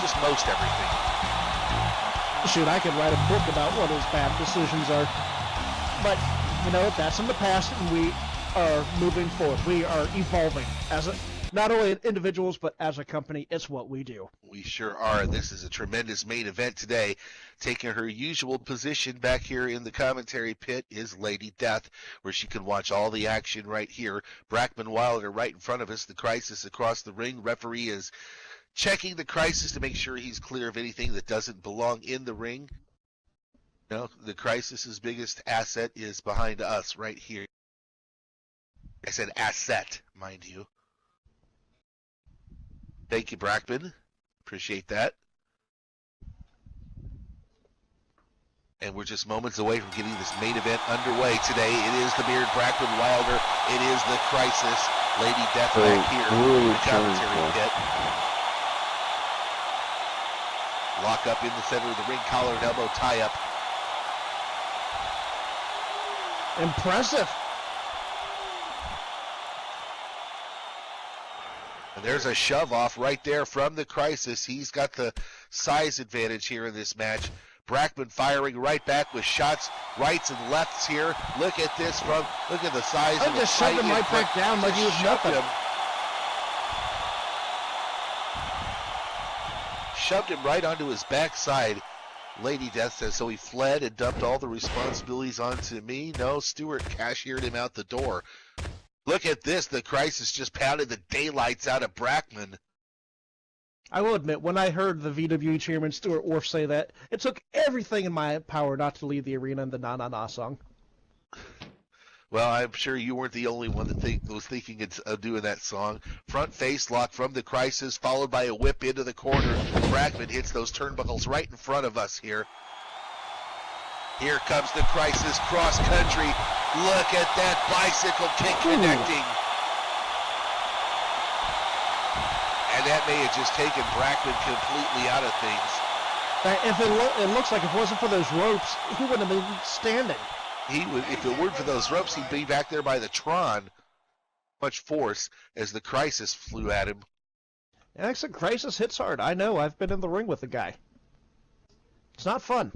just most everything. Shoot, I could write a book about what his bad decisions are. But, you know, that's in the past, and we are moving forward. We are evolving as not only individuals, but as a company. It's what we do. We sure are. This is a tremendous main event today. Taking her usual position back here in the commentary pit is Lady Death, where she can watch all the action right here. Brakman, Wylder right in front of us. The Crisis across the ring. Referee is checking the Crisis to make sure he's clear of anything that doesn't belong in the ring. No, the Crisis's biggest asset is behind us right here. I said asset, mind you. Thank you, Brakman. Appreciate that. And we're just moments away from getting this main event underway today. It is the Beard, Brakman, Wylder. It is the Crisis. Lady Death back here in the commentary pit. Lock up in the center of the ring, collar and elbow tie up. Impressive. And there's a shove off right there from the Crisis. He's got the size advantage here in this match. Brakman firing right back with shots, rights and lefts here. Look at this look at the size of the just shoved him right back down like he was nothing. Shoved him right onto his backside. Lady Death says, so he fled and dumped all the responsibilities onto me? No, Stewart cashiered him out the door. Look at this. The Crisis just pounded the daylights out of Brakman. I will admit, when I heard the VWE chairman Stuart Orff say that, it took everything in my power not to leave the arena in the Na Na Na song. Well, I'm sure you weren't the only one that was thinking of doing that song. Front face lock from the Crisis, followed by a whip into the corner. Brakman hits those turnbuckles right in front of us here. Here comes the Crisis cross country. Look at that bicycle kick connecting. And that may have just taken Brakman completely out of things. If it looks like if it wasn't for those ropes, he wouldn't have been standing. He would, if it weren't for those ropes, he'd be back there by the Tron. Much force as the Crisis flew at him. And like I said, Crisis hits hard. I know. I've been in the ring with the guy. It's not fun.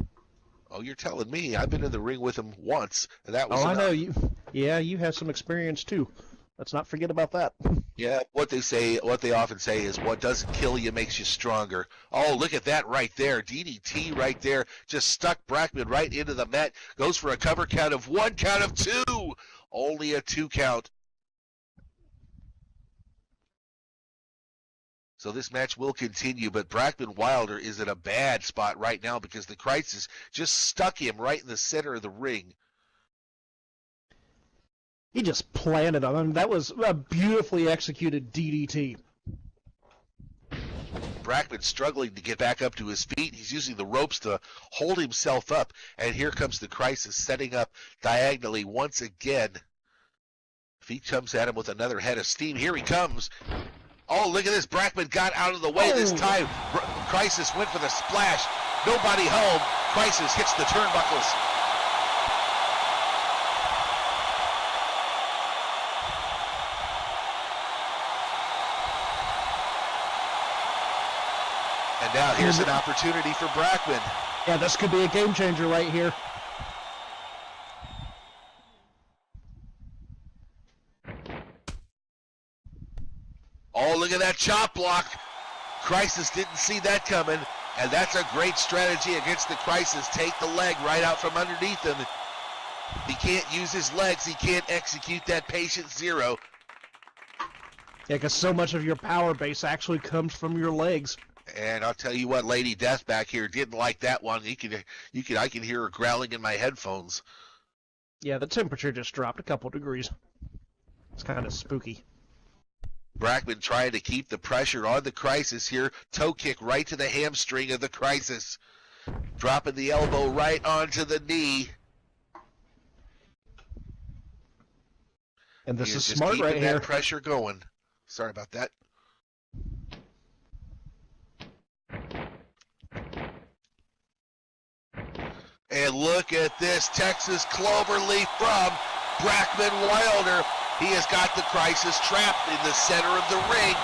Oh, you're telling me. I've been in the ring with him once, and that was enough. I know. You have some experience, too. Let's not forget about that. Yeah, what they often say is what doesn't kill you makes you stronger. Oh, look at that right there. DDT right there. Just stuck Brakman right into the mat. Goes for a cover count of 1, count of 2. Only a 2 count. So this match will continue, but Brakman Wylder is in a bad spot right now because the Crisis just stuck him right in the center of the ring. He just planted on him. That was a beautifully executed DDT. Brakman struggling to get back up to his feet. He's using the ropes to hold himself up. And here comes the Crisis setting up diagonally once again. Feet comes at him with another head of steam. Here he comes. Oh, look at this. Brakman got out of the way this time. Crisis went for the splash. Nobody home. Crisis hits the turnbuckles. And now here's an opportunity for Brakman. Yeah, this could be a game changer right here. Oh, look at that chop block. Crisis didn't see that coming, and that's a great strategy against the Crisis. Take the leg right out from underneath him. He can't use his legs. He can't execute that patient zero. Yeah, because so much of your power base actually comes from your legs. And I'll tell you what, Lady Death back here didn't like that one. I can hear her growling in my headphones. Yeah, the temperature just dropped a couple degrees. It's kind of spooky. Brakman trying to keep the pressure on the Crisis here. Toe kick right to the hamstring of the Crisis. Dropping the elbow right onto the knee. And this is smart right here. That pressure going. Sorry about that. And look at this Texas Cloverleaf from Brakman Wylder. He has got the Crisis trapped in the center of the ring.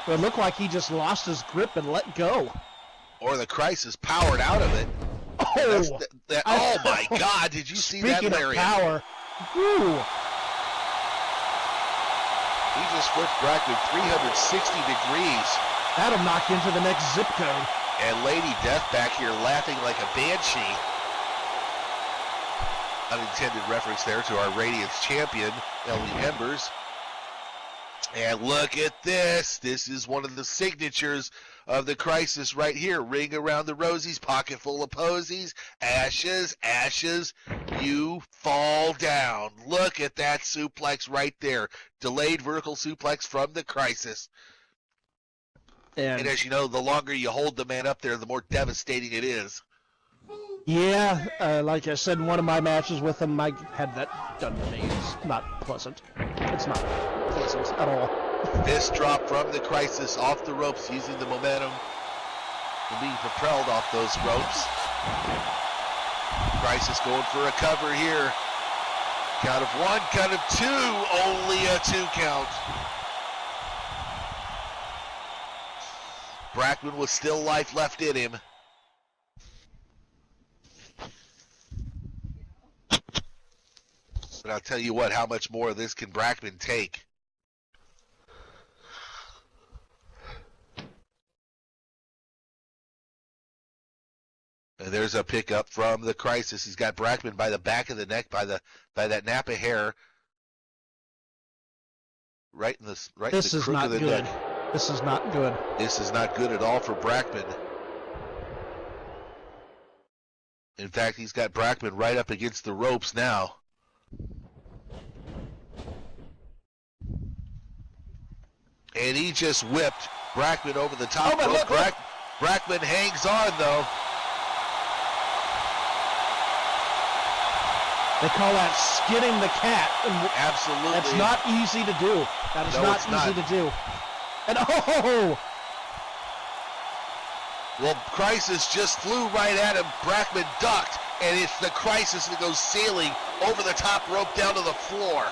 It looked like he just lost his grip and let go. Or the Crisis powered out of it. Oh, Oh my God! Did you see that, Larry? Speaking of power, woo. He just flipped Brakman 360 degrees. That'll knock you into the next zip code. And Lady Death back here laughing like a banshee. Unintended reference there to our Radiance champion, Ellie Embers. And look at this. This is one of the signatures of the Crisis right here. Ring around the rosies, pocket full of posies, ashes, ashes, you fall down. Look at that suplex right there. Delayed vertical suplex from the Crisis. And as you know, the longer you hold the man up there, the more devastating it is. Yeah, like I said in one of my matches with him, I had that done to me. It's not pleasant. It's not pleasant at all. Fist drop from the Crisis off the ropes, using the momentum and being propelled off those ropes. Crisis going for a cover here. Count of one, count of two, only a 2 count. Brakman with still life left in him. But I'll tell you what, how much more of this can Brakman take? And there's a pickup from the Crisis. He's got Brakman by the back of the neck, by that nap of hair, right in the crook of the neck. This is not good. This is not good at all for Brakman. In fact, he's got Brakman right up against the ropes now. And he just whipped Brakman over the top rope. Brakman hangs on, though. They call that skinning the cat. Absolutely. That's not easy to do. That is not easy to do. And oh! Well, Crisis just flew right at him. Brakman ducked, and it's the Crisis that goes sailing over the top rope down to the floor.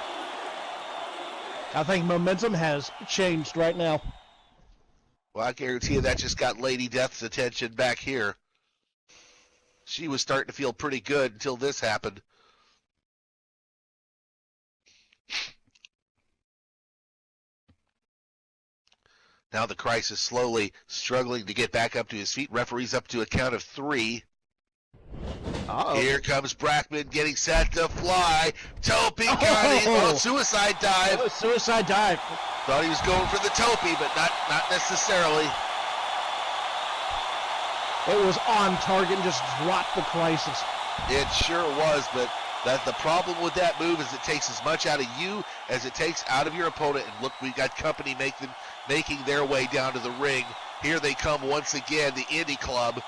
I think momentum has changed right now. Well, I guarantee you that just got Lady Death's attention back here. She was starting to feel pretty good until this happened. Now the Crisis slowly struggling to get back up to his feet. Referee's up to a count of 3. Uh-oh. Here comes Brakman getting set to fly. Tope got in. Oh, suicide dive. Oh, suicide dive. Thought he was going for the Tope, but not necessarily. It was on target and just dropped the Crisis. It sure was, but the problem with that move is it takes as much out of you as it takes out of your opponent. And look, we've got company making their way down to the ring. Here they come once again, the Indie Club.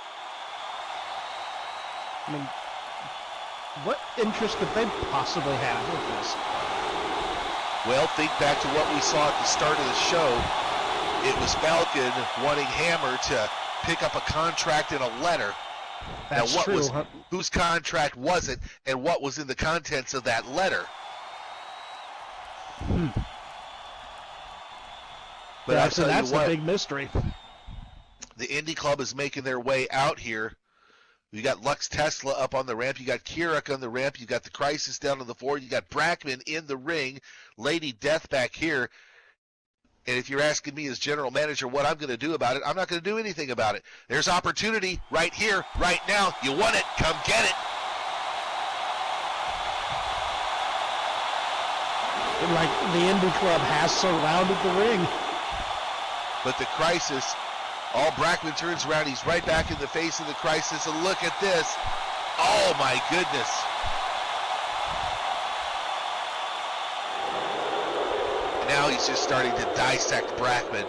I mean, what interest could they possibly have with this? Well, think back to what we saw at the start of the show. It was Falcon wanting Hammer to pick up a contract and a letter. That's now, true. Whose contract was it, and what was in the contents of that letter? But that's a big mystery. The Indie Club is making their way out here. You got Lux Tesla up on the ramp. You got Kirak on the ramp. You got the Crisis down on the floor. You got Brakman in the ring. Lady Death back here. And if you're asking me as general manager what I'm going to do about it, I'm not going to do anything about it. There's opportunity right here, right now. You want it, come get it. Like the Indie Club has surrounded the ring. But the Crisis, all Brakman turns around. He's right back in the face of the Crisis. And look at this. Oh, my goodness. Now he's just starting to dissect Brakman.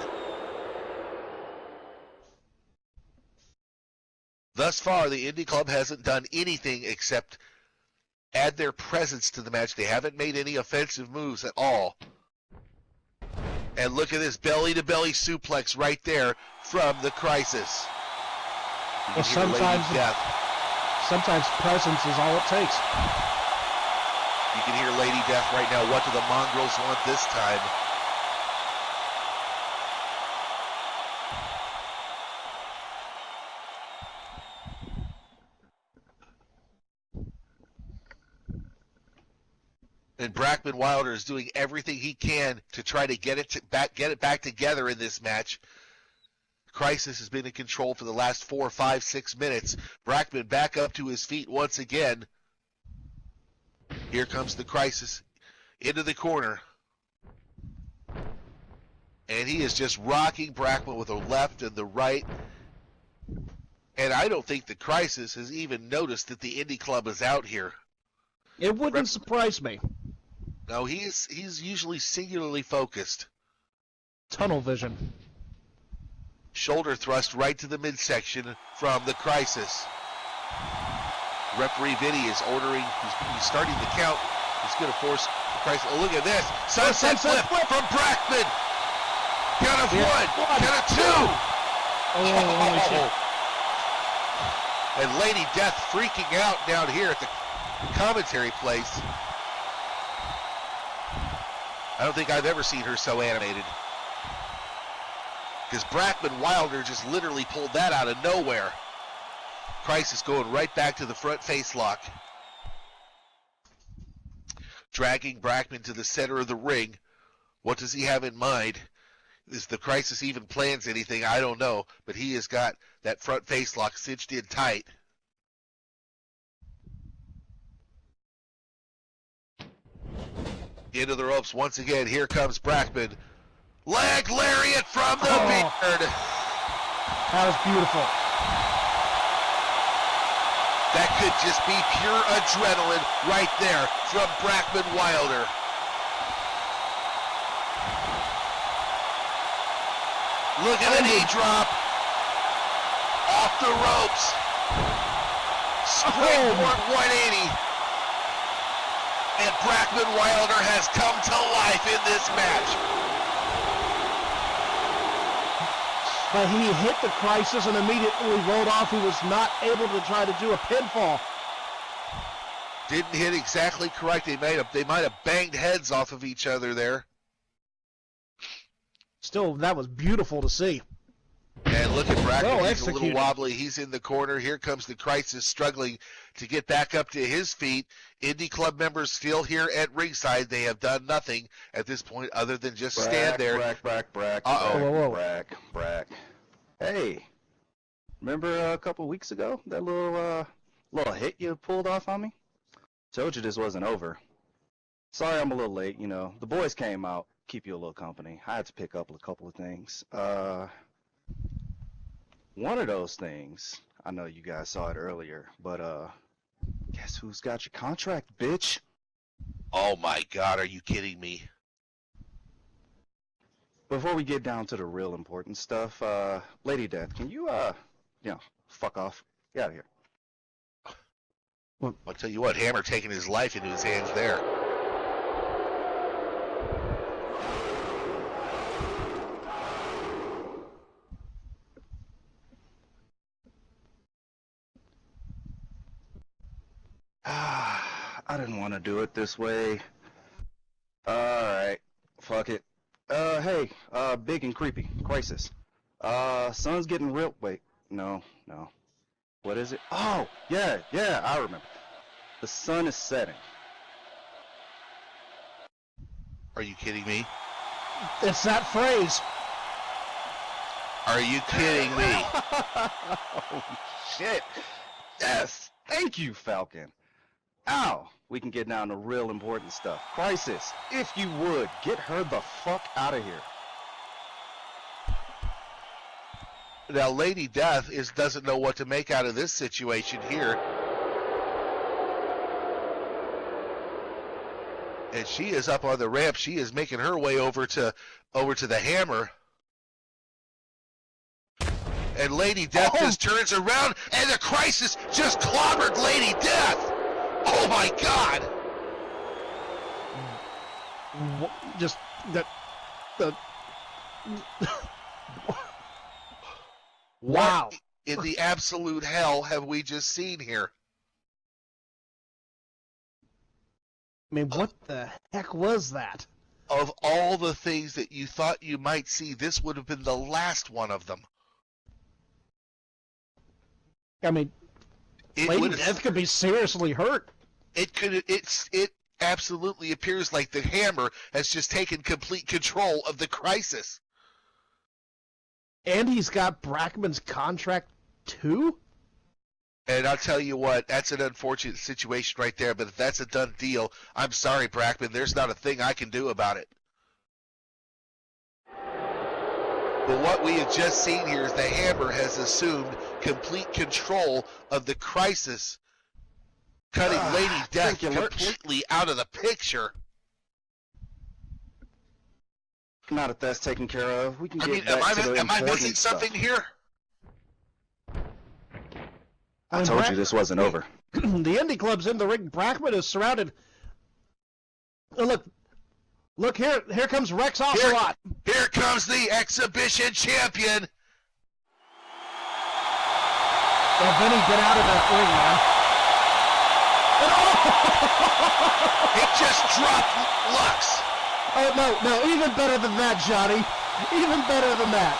Thus far, the Indie Club hasn't done anything except add their presence to the match. They haven't made any offensive moves at all. And look at this belly-to-belly suplex right there from the Crisis. Well, sometimes presence is all it takes. You can hear Lady Death right now. What do the Mongrels want this time? And Brakman Wylder is doing everything he can to try to get it back together in this match. Crisis has been in control for the last 4, 5, 6 minutes. Brakman back up to his feet once again. Here comes the Crisis into the corner. And he is just rocking Brakman with the left and the right. And I don't think the Crisis has even noticed that the Indie Club is out here. It wouldn't surprise me. No, he's usually singularly focused. Tunnel vision. Shoulder thrust right to the midsection from the Crisis. Referee Vinny is ordering, he's starting the count. He's going to force the Crisis. Oh, look at this. Sunset flip from Brakman. Count of one. Count of two. Oh. And Lady Death freaking out down here at the commentary place. I don't think I've ever seen her so animated. Because Brakman Wylder just literally pulled that out of nowhere. Crisis going right back to the front face lock. Dragging Brakman to the center of the ring. What does he have in mind? Is the Crisis even plans anything? I don't know. But he has got that front face lock cinched in tight. Into the ropes once again. Here comes Brakman. Leg lariat from the beard. That was beautiful. That could just be pure adrenaline right there from Brakman Wylder. Look at the knee drop. Off the ropes. Springboard 180. And Brakman Wylder has come to life in this match. But he hit the Crisis and immediately rolled off. He was not able to try to do a pinfall. Didn't hit exactly correct. They might have banged heads off of each other there. Still, that was beautiful to see. And look at Brakman, he's executed. a little wobbly. He's in the corner. Here comes the Crisis struggling to get back up to his feet. Indie Club members still here at ringside. They have done nothing at this point other than just stand there. Brak. Hey, remember a couple weeks ago, that little hit you pulled off on me? Told you this wasn't over. Sorry I'm a little late, you know. The boys came out, keep you a little company. I had to pick up a couple of things. One of those things, I know you guys saw it earlier, but guess who's got your contract, bitch? Oh my God, are you kidding me? Before we get down to the real important stuff, Lady Death, can you, fuck off? Get out of here. I'll tell you what, Hammer taking his life into his hands there. I didn't want to do it this way. Alright, fuck it. Hey, big and creepy, Crisis. Sun's getting real, wait, no. What is it? Oh, yeah, I remember. The sun is setting. Are you kidding me? It's that phrase. Are you kidding me? Oh, shit. Yes, thank you, Falcon. Now, we can get down to real important stuff. Crisis, if you would, get her the fuck out of here. Now, Lady Death doesn't know what to make out of this situation here. And she is up on the ramp. She is making her way over to the Hammer. And Lady Death just turns around, and the Crisis just clobbered Lady Death. Oh my God! Just that the wow! What in the absolute hell have we just seen here? I mean, what the heck was that? Of all the things that you thought you might see, this would have been the last one of them. I mean, Lady Death could be seriously hurt. It absolutely appears like the Hammer has just taken complete control of the Crisis. And he's got Brakman's contract too? And I'll tell you what, that's an unfortunate situation right there, but if that's a done deal, I'm sorry, Brakman, there's not a thing I can do about it. But what we have just seen here is the Hammer has assumed complete control of the Crisis, cutting Lady Death completely out of the picture. Now that that's taken care of, we can get back to the am I missing important stuff. something here? I told you this wasn't over. The indie club's in the ring. Brakman is surrounded. Oh, look here! Here comes Rex Ocelot. Here comes the exhibition champion. Well, Vinny, get out of that ring, man. He just dropped Lux. Oh, no, even better than that, Johnny. Even better than that.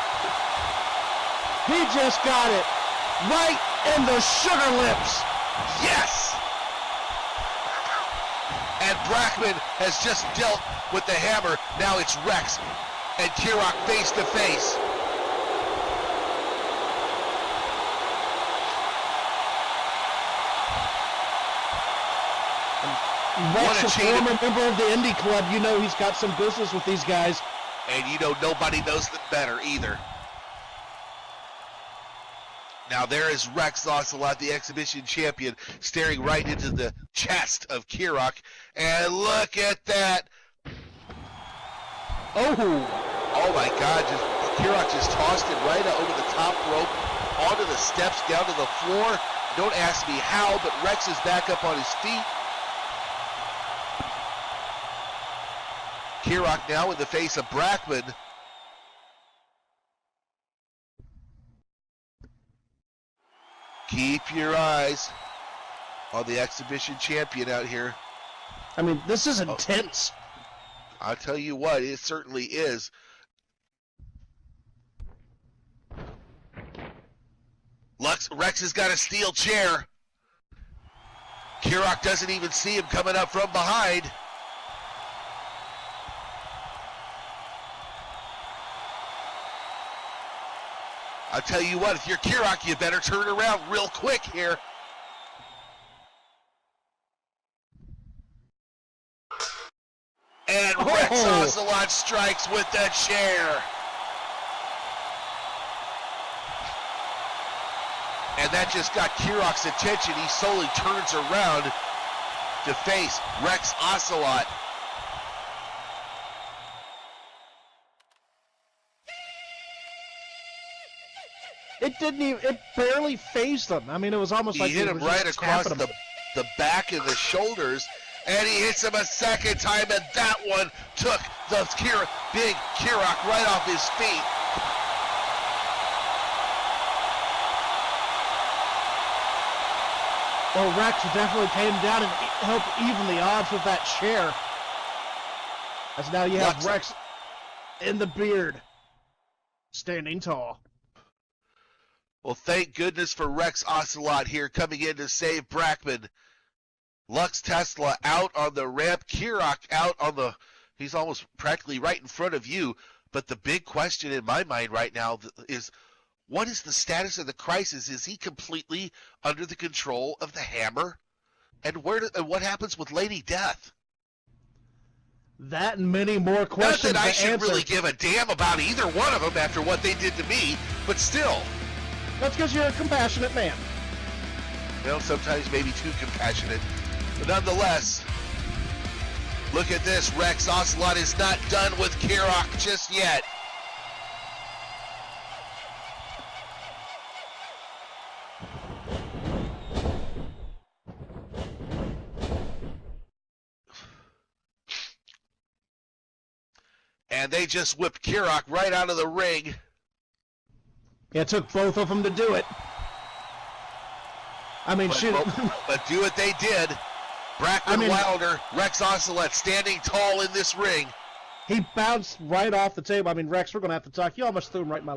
He just got it right in the sugar lips. Yes! And Brakman has just dealt with the Hammer. Now it's Rex and Kirok face to face. Rex, a former member of the indie club, you know he's got some business with these guys. And you know nobody knows them better either. Now there is Rex Ocelot, the exhibition champion, staring right into the chest of Kirok. And look at that. Oh my God, Kirok just tossed it right over the top rope, onto the steps, down to the floor. Don't ask me how, but Rex is back up on his feet. Kirok now in the face of Brakman. Keep your eyes on the exhibition champion out here. I mean, this is intense. I'll tell you what, it certainly is. Rex has got a steel chair. Kirok doesn't even see him coming up from behind. I'll tell you what, if you're Kirok, you better turn around real quick here. And Rex Ocelot strikes with the chair. And that just got Kirok's attention. He slowly turns around to face Rex Ocelot. It barely phased him. I mean, it was almost like he hit him right across the back of the shoulders, and he hits him a second time, and that one took the big Kirok right off his feet. Well, Rex definitely came down and helped even the odds with that chair. As now you have Rex in the beard, standing tall. Well, thank goodness for Rex Ocelot here coming in to save Brakman. Lux Tesla out on the ramp. Kirok out on the... He's almost practically right in front of you. But the big question in my mind right now is, what is the status of the Crisis? Is he completely under the control of the Hammer? And what happens with Lady Death? That and many more questions. Not that I should really give a damn about either one of them after what they did to me, but still... That's because you're a compassionate man. Well, sometimes maybe too compassionate. But nonetheless, look at this. Rex Ocelot is not done with Kirok just yet. And they just whipped Kirok right out of the ring. It took both of them to do it. I mean, but do what they did. Brakman, Wylder, Rex Ocelot standing tall in this ring. He bounced right off the table. I mean, Rex, we're going to have to talk. You almost threw him right in my